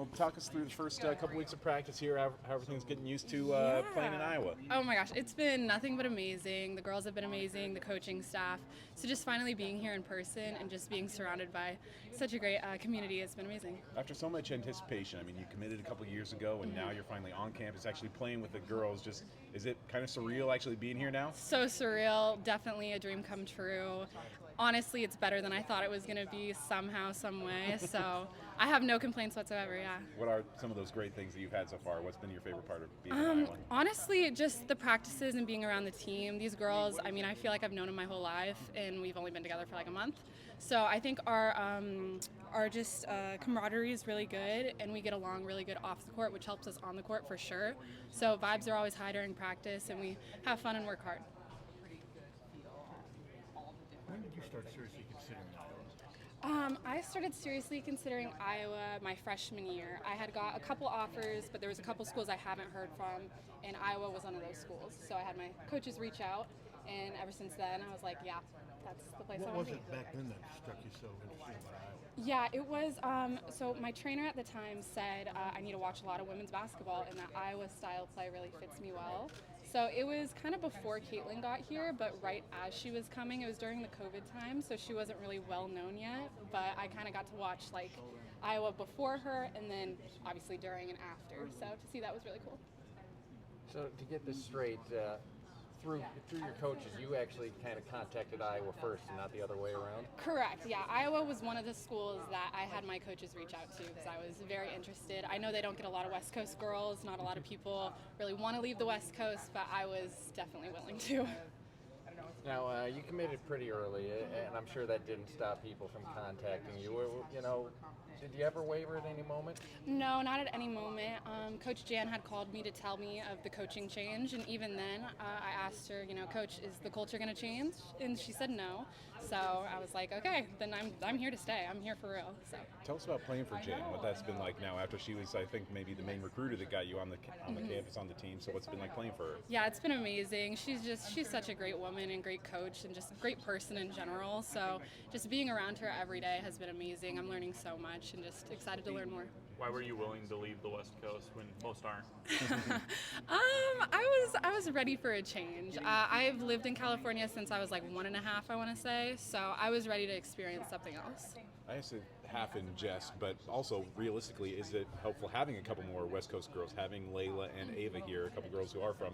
Well, talk us through the first couple weeks of practice here, how everything's getting used to playing in Iowa. Oh my gosh, it's been nothing but amazing. The girls have been amazing, the coaching staff. So just finally being here in person and just being surrounded by such a great community has been amazing. After so much anticipation, I mean, you committed a couple years ago, and now you're finally on campus actually playing with the girls. Just, is it kind of surreal actually being here now? So surreal, definitely a dream come true. Honestly, it's better than I thought it was going to be somehow, some way. So I have no complaints whatsoever, yeah. What are some of those great things that you've had so far? What's been your favorite part of being in Iowa? Honestly, just the practices and being around the team. These girls, I mean, I feel like I've known them my whole life, and we've only been together for like a month. So I think our just camaraderie is really good, and we get along really good off the court, which helps us on the court for sure. So vibes are always high during practice, and we have fun and work hard. When did you start seriously considering Iowa? I started seriously considering Iowa my freshman year. I had got a couple offers, but there was a couple schools I haven't heard from, and Iowa was one of those schools. So I had my coaches reach out, and ever since then, I was like, yeah, that's the place I What want was to be. it back then that struck you so interested about Iowa? Yeah, it was. So my trainer at the time said I need to watch a lot of women's basketball, and that Iowa style play really fits me well. So it was kind of before Caitlin got here, but right as she was coming. It was during the COVID time, so she wasn't really well known yet. But I kind of got to watch like Iowa before her, and then obviously during and after. So to see that was really cool. So to get this straight, through your coaches, you actually kind of contacted Iowa first and not the other way around? Correct, yeah. Iowa was one of the schools that I had my coaches reach out to because I was very interested. I know they don't get a lot of West Coast girls. Not a lot of people really want to leave the West Coast, but I was definitely willing to. Now, you committed pretty early, and I'm sure that didn't stop people from contacting you. You know, did you ever waver at any moment? No, not at any moment. Coach Jan had called me to tell me of the coaching change, and even then, I asked her, you know, Coach, is the culture going to change? And she said no. So I was like, okay, then I'm here to stay. I'm here for real. So Tell us about playing for Jan, what that's been like now after she was, I think, maybe the main recruiter that got you on the campus, on the team. So what's it been like playing for her? Yeah, it's been amazing. She's such a great woman and great coach and just a great person in general. So just being around her every day has been amazing. I'm learning so much and just excited to learn more. Why were you willing to leave the West Coast when most aren't? I was ready for a change. I've lived in California since I was like 1.5, I want to say. So I was ready to experience something else. I used to half in jest, but also realistically, is it helpful having a couple more West Coast girls, having Layla and Ava here, a couple girls who are from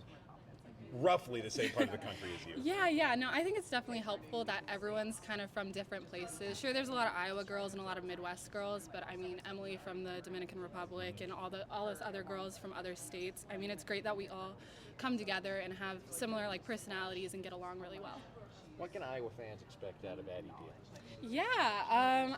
roughly the same part of the country as you? Yeah, no, I think it's definitely helpful that everyone's kind of from different places. Sure, there's a lot of Iowa girls and a lot of Midwest girls, but I mean, Emily from the Dominican Republic and all those other girls from other states. I mean, it's great that we all come together and have similar like personalities and get along really well. What can Iowa fans expect out of Addie Deal? Yeah,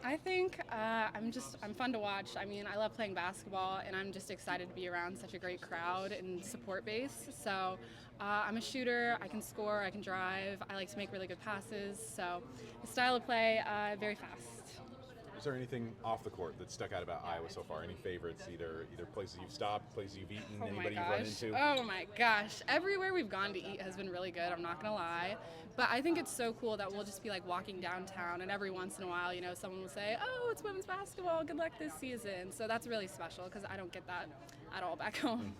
I think I'm fun to watch. I mean, I love playing basketball, and I'm just excited to be around such a great crowd and support base. So I'm a shooter. I can score. I can drive. I like to make really good passes. So the style of play, very fast. Is there anything off the court that stuck out about Iowa so far? Any favorites, either places you've stopped, places you've eaten, Oh my anybody you've run gosh. into? Oh my gosh. Everywhere we've gone to eat has been really good, I'm not going to lie. But I think it's so cool that we'll just be like walking downtown, and every once in a while, you know, someone will say, oh, it's women's basketball, good luck this season. So that's really special because I don't get that at all back home.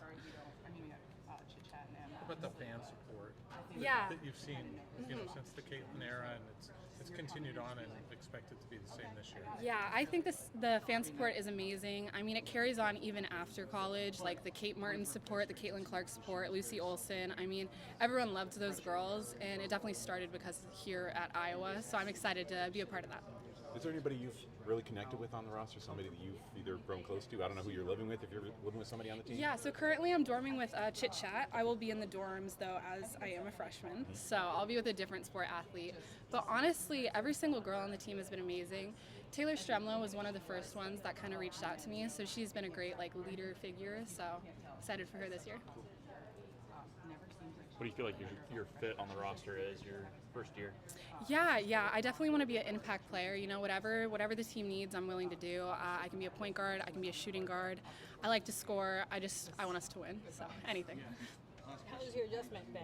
What about the fan support Yeah. that you've seen, you know, since the Caitlin era, and it's continued on and expected to be the same this year? Yeah, I think the fan support is amazing. I mean, it carries on even after college, like the Kate Martin support, the Caitlin Clark support, Lucy Olson. I mean, everyone loved those girls, and it definitely started because here at Iowa, so I'm excited to be a part of that. Is there anybody you've really connected with on the roster, somebody that you've either grown close to? I don't know who you're living with, if you're living with somebody on the team? Yeah, so currently I'm dorming with Chit Chat. I will be in the dorms, though, as I am a freshman, so I'll be with a different sport athlete. But honestly, every single girl on the team has been amazing. Taylor Stremlow was one of the first ones that kind of reached out to me, so she's been a great like leader figure, so excited for her this year. What do you feel like your fit on the roster is your first year? Yeah, I definitely want to be an impact player. You know, whatever the team needs, I'm willing to do. I can be a point guard, I can be a shooting guard. I like to score. I want us to win, so anything. How has your adjustment been?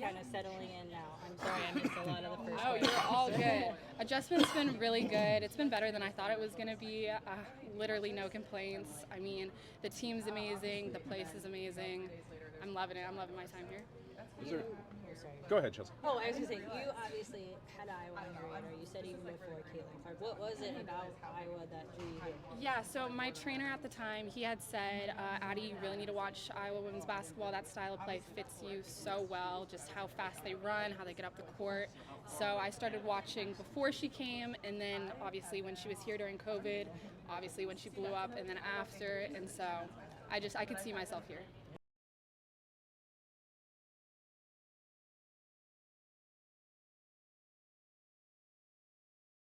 kind of settling in now? I'm sorry I missed a lot of the first Oh, part. you're all good. Adjustment's been really good. It's been better than I thought it was going to be. Literally no complaints. I mean, the team's amazing. The place is amazing. I'm loving it. I'm loving my time here. Go ahead, Chelsea. Oh, I was going to say, you obviously had Iowa on your radar. You said even before Caitlin Clark. What was it about Iowa that drew you here? Yeah, so my trainer at the time, he had said, Addie, you really need to watch Iowa women's basketball. That style of play fits you so well, just how fast they run, how they get up the court. So I started watching before she came, and then obviously when she was here during COVID, obviously when she blew up, and then after. And so I could see myself here.